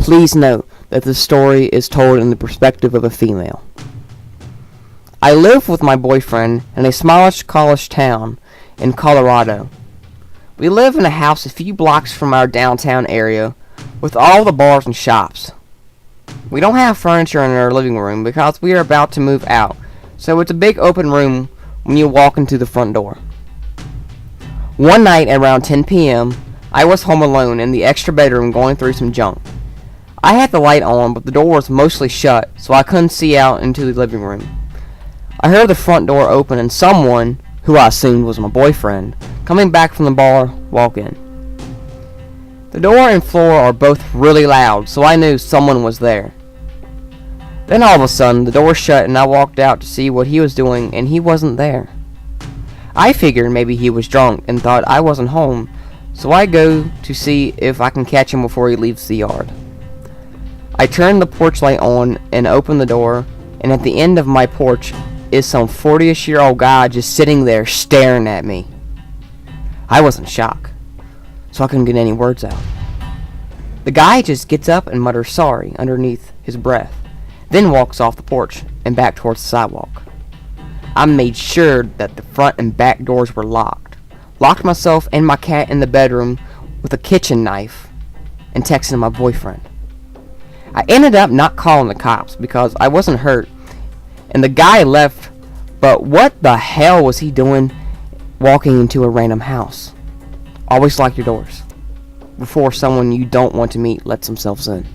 Please note that this story is told in the perspective of a female. I live with my boyfriend in a smallish college town in Colorado. We live in a house a few blocks from our downtown area with all the bars and shops. We don't have furniture in our living room because we are about to move out, so it's a big open room when you walk into the front door. One night at around 10 p.m., I was home alone in the extra bedroom going through some junk. I had the light on, but the door was mostly shut, so I couldn't see out into the living room. I heard the front door open and someone, who I assumed was my boyfriend, coming back from the bar, walk in. The door and floor are both really loud, so I knew someone was there. Then all of a sudden, the door shut and I walked out to see what he was doing, and he wasn't there. I figured maybe he was drunk and thought I wasn't home, so I go to see if I can catch him before he leaves the yard. I turned the porch light on and opened the door, and at the end of my porch is some 40-ish-year-old guy just sitting there staring at me. I was in shock, so I couldn't get any words out. The guy just gets up and mutters sorry underneath his breath, then walks off the porch and back towards the sidewalk. I made sure that the front and back doors were locked myself and my cat in the bedroom with a kitchen knife, and texted my boyfriend. I ended up not calling the cops because I wasn't hurt, and the guy left, but what the hell was he doing walking into a random house? Always lock your doors before someone you don't want to meet lets themselves in.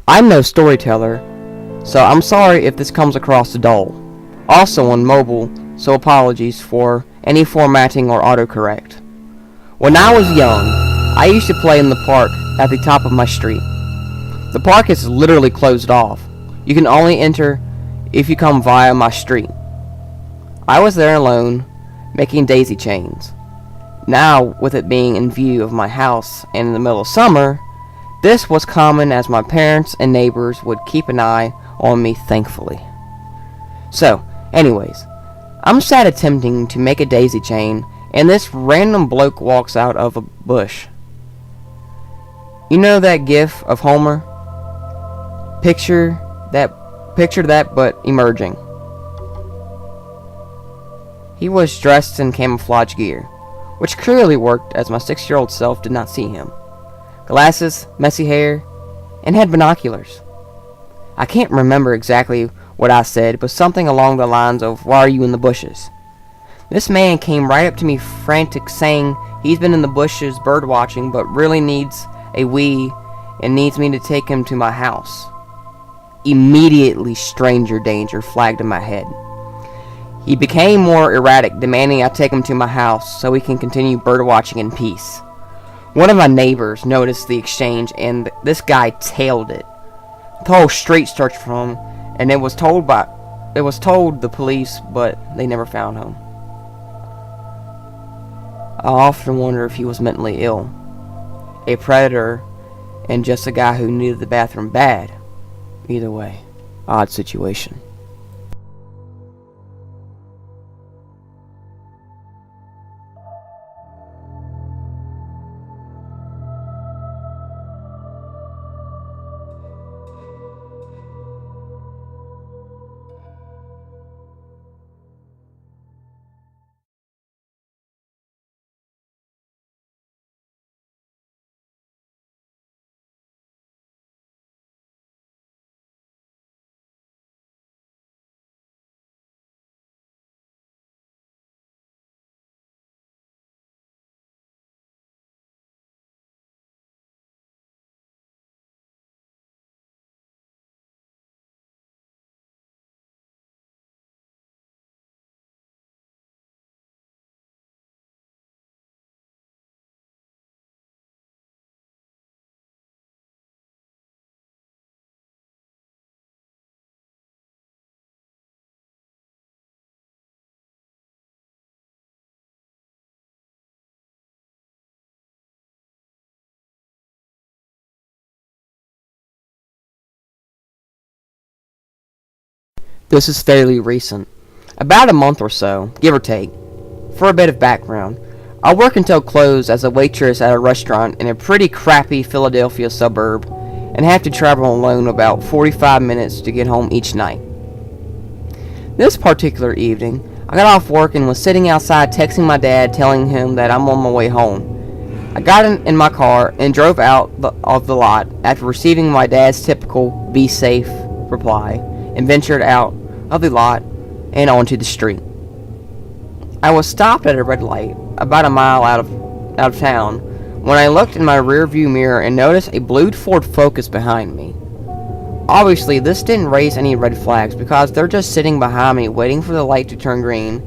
I'm no storyteller, so I'm sorry if this comes across dull. Also on mobile, so apologies for any formatting or autocorrect. When I was young, I used to play in the park at the top of my street. The park is literally closed off. You can only enter if you come via my street. I was there alone, making daisy chains. Now, with it being in view of my house and in the middle of summer, this was common as my parents and neighbors would keep an eye on me, thankfully. So, anyways, I'm sat attempting to make a daisy chain, and this random bloke walks out of a bush. You know that gif of Homer? Picture that but emerging. He was dressed in camouflage gear, which clearly worked as my 6-year-old self did not see him. Glasses, messy hair, and had binoculars. I can't remember exactly what I said, but something along the lines of, "Why are you in the bushes?" This man came right up to me frantic, saying he's been in the bushes bird watching but really needs a wee and needs me to take him to my house. Immediately stranger danger flagged in my head. He became more erratic, demanding I take him to my house so we can continue bird watching in peace. One of my neighbors noticed the exchange, and this guy tailed it. The whole street searched for him, and it was told the police, but they never found him. I often wonder if he was mentally ill, a predator, and just a guy who needed the bathroom bad. Either way, odd situation. This is fairly recent. About a month or so, give or take. For a bit of background, I work until close as a waitress at a restaurant in a pretty crappy Philadelphia suburb and have to travel alone about 45 minutes to get home each night. This particular evening, I got off work and was sitting outside texting my dad telling him that I'm on my way home. I got in my car and drove out of the lot after receiving my dad's typical "be safe" reply and ventured out of the lot and onto the street. I was stopped at a red light about a mile out of town when I looked in my rear view mirror and noticed a blue Ford Focus behind me. Obviously, this didn't raise any red flags because they're just sitting behind me waiting for the light to turn green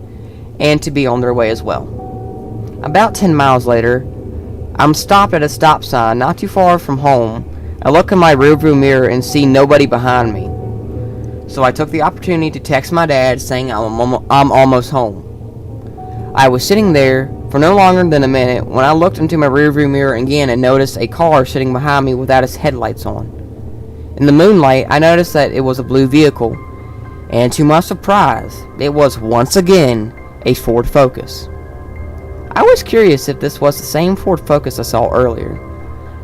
and to be on their way as well. About 10 miles later, I'm stopped at a stop sign not too far from home. I look in my rearview mirror and see nobody behind me. So I took the opportunity to text my dad saying I'm almost home. I was sitting there for no longer than a minute when I looked into my rearview mirror again and noticed a car sitting behind me without its headlights on. In the moonlight, I noticed that it was a blue vehicle, and to my surprise, it was once again a Ford Focus. I was curious if this was the same Ford Focus I saw earlier.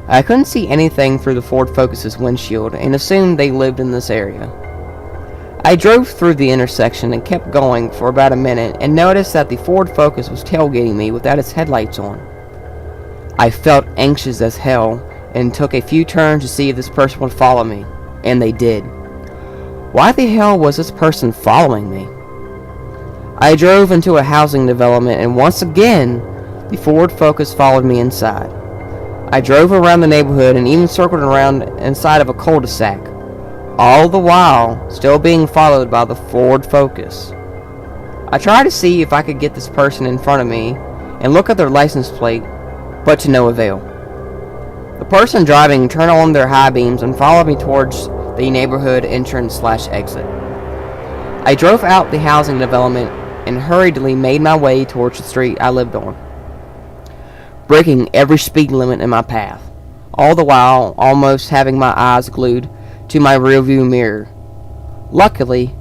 I couldn't see anything through the Ford Focus's windshield and assumed they lived in this area. I drove through the intersection and kept going for about a minute and noticed that the Ford Focus was tailgating me without its headlights on. I felt anxious as hell and took a few turns to see if this person would follow me, and they did. Why the hell was this person following me? I drove into a housing development and once again, the Ford Focus followed me inside. I drove around the neighborhood and even circled around inside of a cul-de-sac, all the while still being followed by the Ford Focus. I tried to see if I could get this person in front of me and look at their license plate, but to no avail. The person driving turned on their high beams and followed me towards the neighborhood entrance/exit. I drove out the housing development and hurriedly made my way towards the street I lived on, breaking every speed limit in my path, all the while almost having my eyes glued to my rearview mirror. Luckily,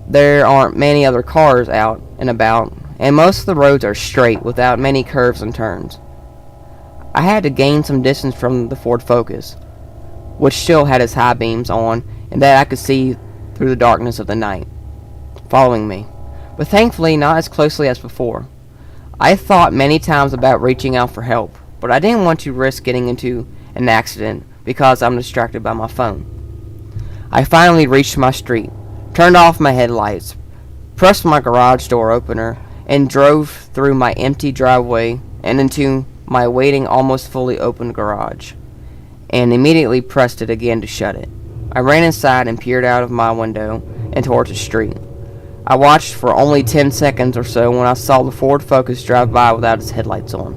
there aren't many other cars out and about, and most of the roads are straight without many curves and turns. I had to gain some distance from the Ford Focus, which still had its high beams on and that I could see through the darkness of the night, following me, but thankfully not as closely as before. I thought many times about reaching out for help, but I didn't want to risk getting into an accident because I'm distracted by my phone. I finally reached my street, turned off my headlights, pressed my garage door opener, and drove through my empty driveway and into my waiting almost fully open garage, and immediately pressed it again to shut it. I ran inside and peered out of my window and towards the street. I watched for only 10 seconds or so when I saw the Ford Focus drive by without its headlights on.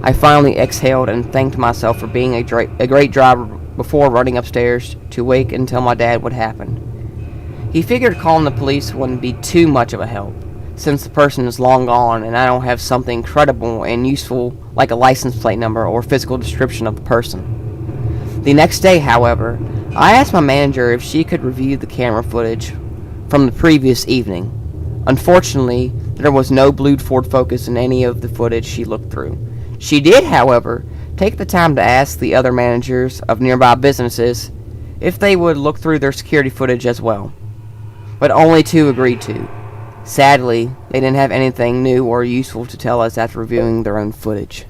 I finally exhaled and thanked myself for being a great driver before running upstairs to wait until my dad would happen. He figured calling the police wouldn't be too much of a help, since the person is long gone and I don't have something credible and useful like a license plate number or physical description of the person. The next day, however, I asked my manager if she could review the camera footage from the previous evening. Unfortunately, there was no blue Ford Focus in any of the footage she looked through. She did, however, take the time to ask the other managers of nearby businesses if they would look through their security footage as well, but only 2 agreed to. Sadly, they didn't have anything new or useful to tell us after reviewing their own footage.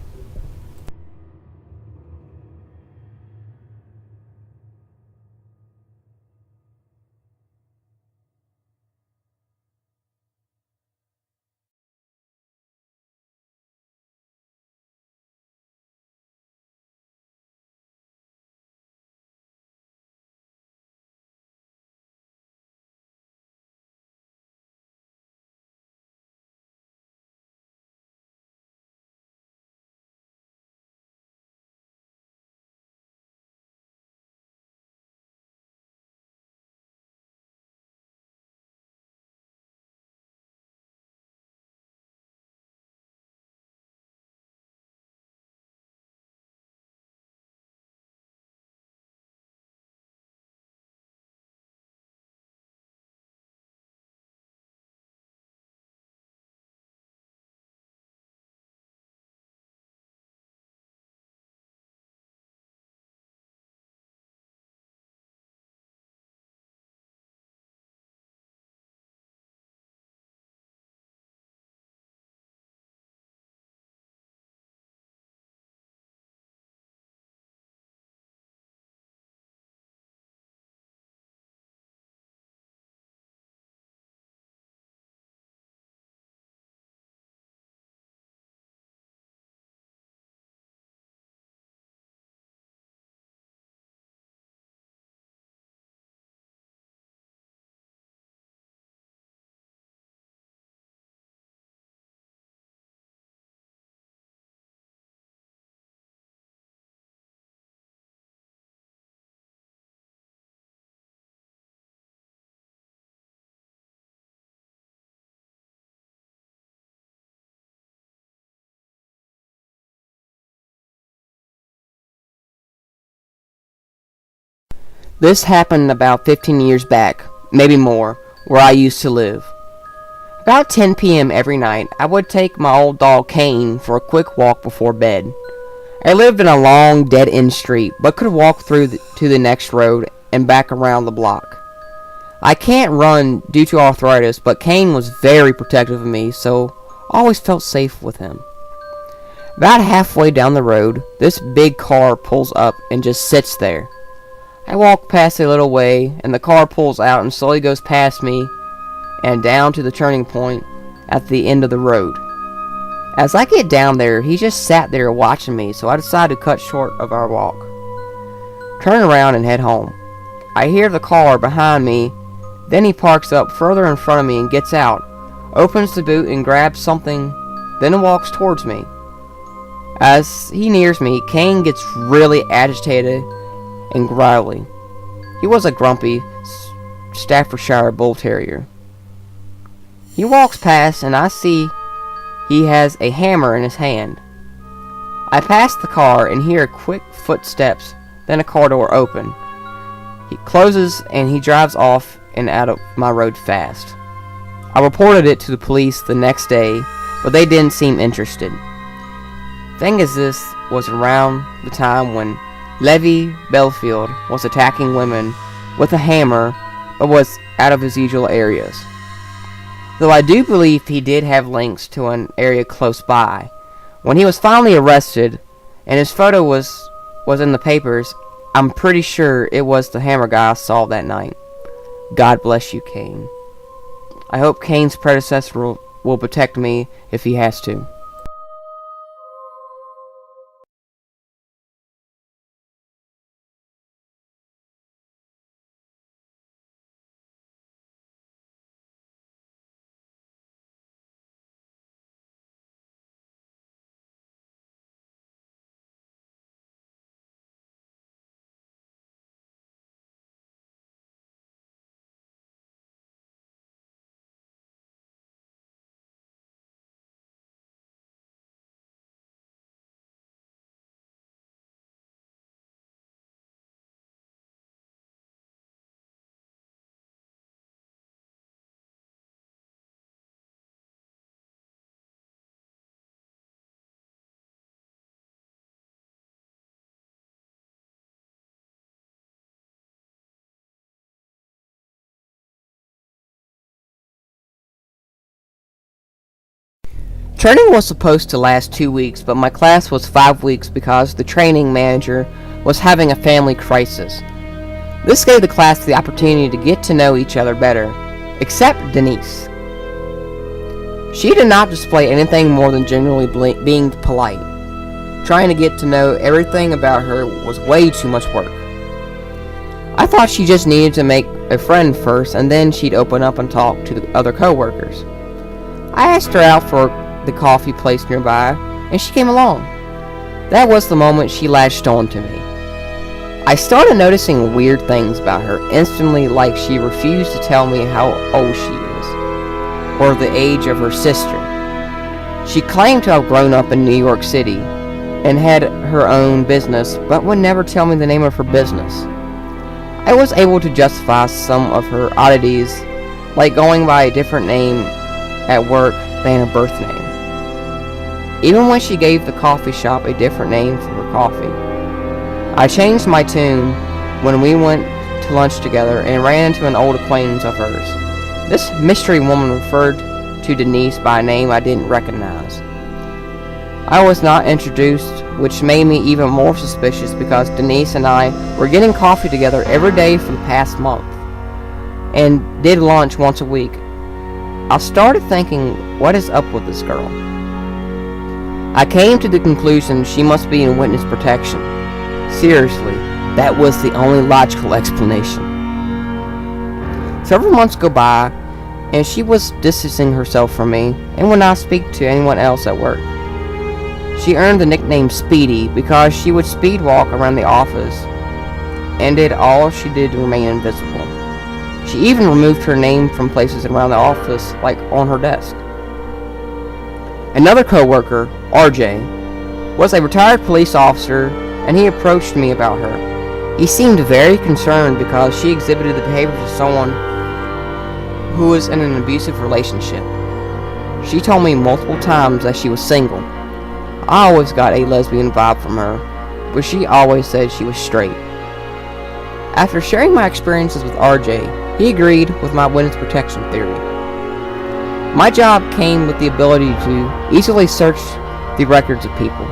This happened about 15 years back, maybe more, where I used to live. About 10 p.m. every night, I would take my old dog Kane for a quick walk before bed. I lived in a long, dead-end street, but could walk through to the next road and back around the block. I can't run due to arthritis, but Kane was very protective of me, so I always felt safe with him. About halfway down the road, this big car pulls up and just sits there. I walk past a little way, and the car pulls out and slowly goes past me and down to the turning point at the end of the road. As I get down there, he just sat there watching me, so I decided to cut short of our walk. Turn around and head home. I hear the car behind me, then he parks up further in front of me and gets out, opens the boot and grabs something, then walks towards me. As he nears me, Kane gets really agitated and growly. He was a grumpy Staffordshire Bull Terrier. He walks past and I see he has a hammer in his hand. I pass the car and hear quick footsteps, then a car door open. He closes and he drives off and out of my road fast. I reported it to the police the next day, but they didn't seem interested. Thing is, this was around the time when Levi Belfield was attacking women with a hammer, but was out of his usual areas. Though I do believe he did have links to an area close by. When he was finally arrested, and his photo was in the papers, I'm pretty sure it was the hammer guy I saw that night. God bless you, Kane. I hope Kane's predecessor will protect me if he has to. Training was supposed to last 2 weeks, but my class was 5 weeks because the training manager was having a family crisis. This gave the class the opportunity to get to know each other better, except Denise. She did not display anything more than generally being polite. Trying to get to know everything about her was way too much work. I thought she just needed to make a friend first, and then she'd open up and talk to the other co-workers. I asked her out for the coffee place nearby, and she came along. That was the moment she latched on to me. I started noticing weird things about her instantly, like she refused to tell me how old she is, or the age of her sister. She claimed to have grown up in New York City, and had her own business, but would never tell me the name of her business. I was able to justify some of her oddities, like going by a different name at work than her birth name. Even when she gave the coffee shop a different name for her coffee. I changed my tune when we went to lunch together and ran into an old acquaintance of hers. This mystery woman referred to Denise by a name I didn't recognize. I was not introduced, which made me even more suspicious because Denise and I were getting coffee together every day for the past month, and did lunch once a week. I started thinking, what is up with this girl? I came to the conclusion she must be in witness protection. Seriously, that was the only logical explanation. Several months go by, and she was distancing herself from me and would not speak to anyone else at work. She earned the nickname Speedy because she would speed walk around the office and did all she did to remain invisible. She even removed her name from places around the office, like on her desk. Another co-worker, RJ, was a retired police officer, and he approached me about her. He seemed very concerned because she exhibited the behaviors of someone who was in an abusive relationship. She told me multiple times that she was single. I always got a lesbian vibe from her, but she always said she was straight. After sharing my experiences with RJ, he agreed with my witness protection theory. My job came with the ability to easily search the records of people.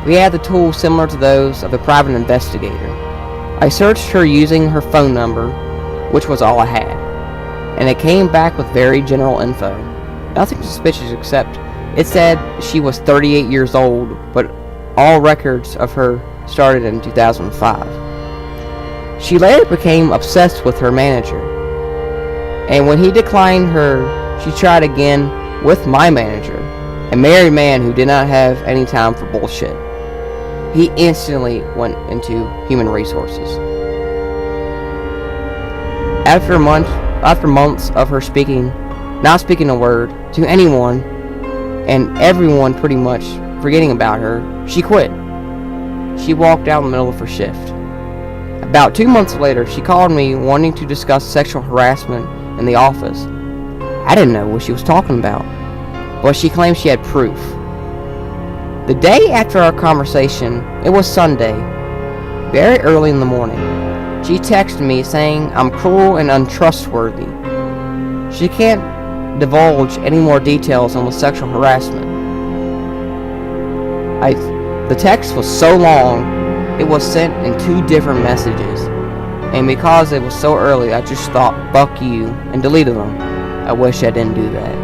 We had the tools similar to those of a private investigator. I searched her using her phone number, which was all I had, and it came back with very general info. Nothing suspicious except it said she was 38 years old, but all records of her started in 2005. She later became obsessed with her manager, and when he declined her, she tried again with my manager, a married man who did not have any time for bullshit. He instantly went into human resources. After months of her not speaking a word to anyone, and everyone pretty much forgetting about her, she quit. She walked out in the middle of her shift. About 2 months later, she called me wanting to discuss sexual harassment in the office. I didn't know what she was talking about, but she claimed she had proof. The day after our conversation, it was Sunday, very early in the morning. She texted me saying I'm cruel and untrustworthy. She can't divulge any more details on the sexual harassment. The text was so long, it was sent in 2 different messages, and because it was so early, I just thought, fuck you, and deleted them. I wish I didn't do that.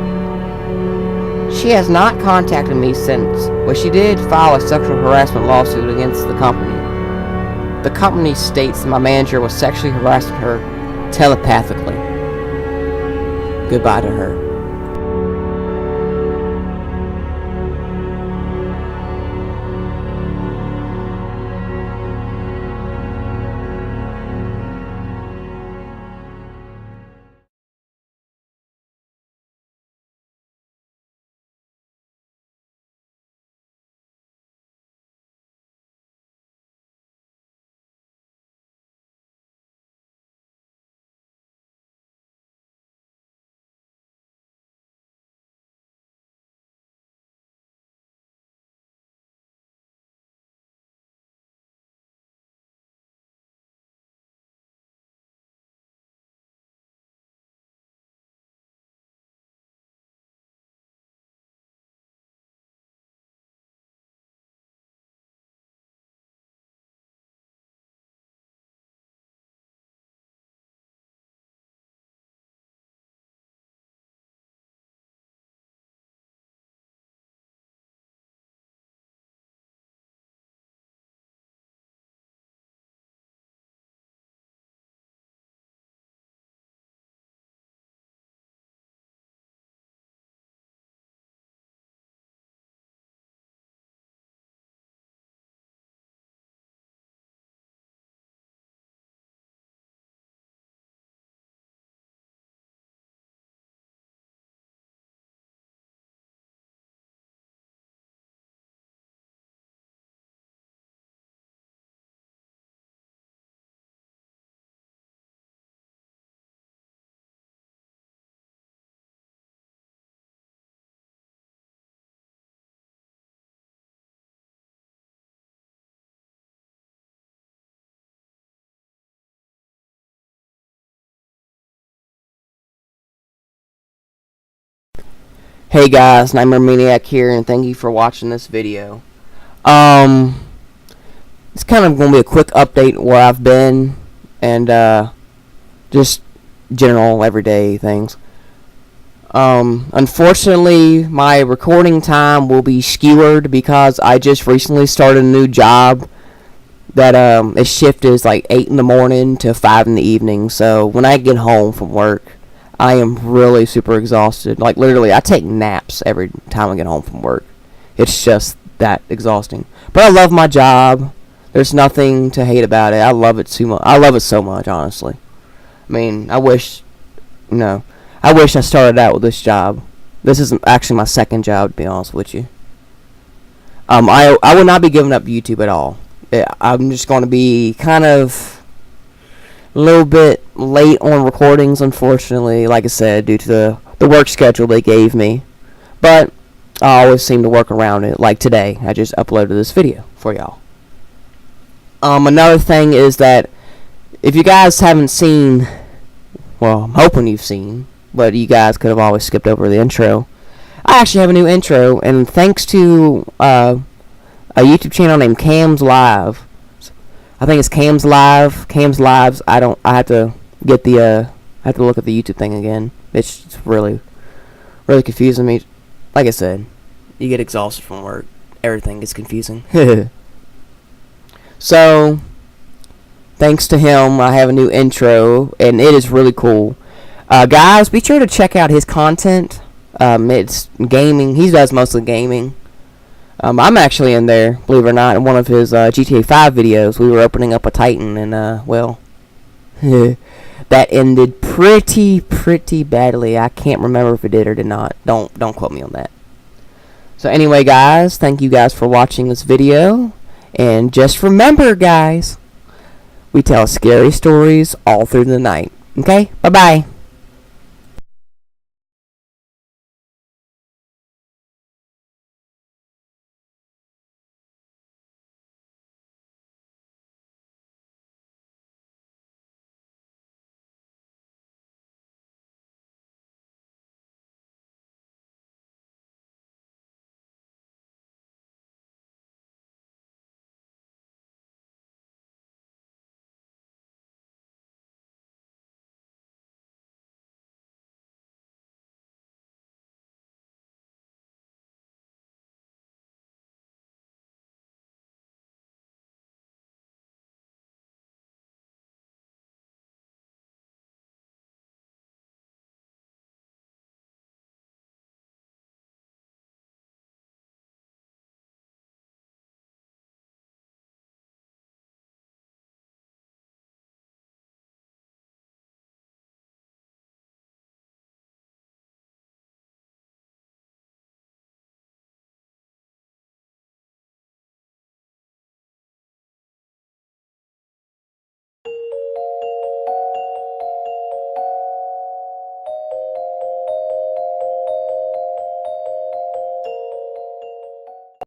She has not contacted me since, but she did file a sexual harassment lawsuit against the company. The company states that my manager was sexually harassing her telepathically. Goodbye to her. Hey guys, Nightmare Maniac here, and thank you for watching this video. It's kind of going to be a quick update where I've been, and just general everyday things. Unfortunately, my recording time will be skewered because I just recently started a new job that its shift is like 8 in the morning to 5 in the evening. So when I get home from work, I am really super exhausted. Like literally, I take naps every time I get home from work. It's just that exhausting. But I love my job. There's nothing to hate about it. I love it so much. I love it so much, honestly. I mean, I wish I started out with this job. This is actually my second job, to be honest with you. I would not be giving up YouTube at all. I'm just going to be kind of a little bit late on recordings, unfortunately, like I said, due to the work schedule they gave me. But I always seem to work around it. Like today, I just uploaded this video for y'all. Another thing is that if you guys haven't seen, well, I'm hoping you've seen, but you guys could have always skipped over the intro. I actually have a new intro, and thanks to a YouTube channel named CaMz Live. I think it's CaMz Live. CaMz Lives. I have to get the. I have to look at the YouTube thing again. It's really confusing me. Like I said, you get exhausted from work. Everything is confusing. So, thanks to him, I have a new intro, and it is really cool. Guys, be sure to check out his content. It's gaming. He does mostly gaming. I'm actually in there, believe it or not, in one of his GTA 5 videos. We were opening up a Titan, and, well, that ended pretty badly. I can't remember if it did or did not. Don't quote me on that. So anyway, guys, thank you guys for watching this video. And just remember, guys, we tell scary stories all through the night. Okay? Bye-bye.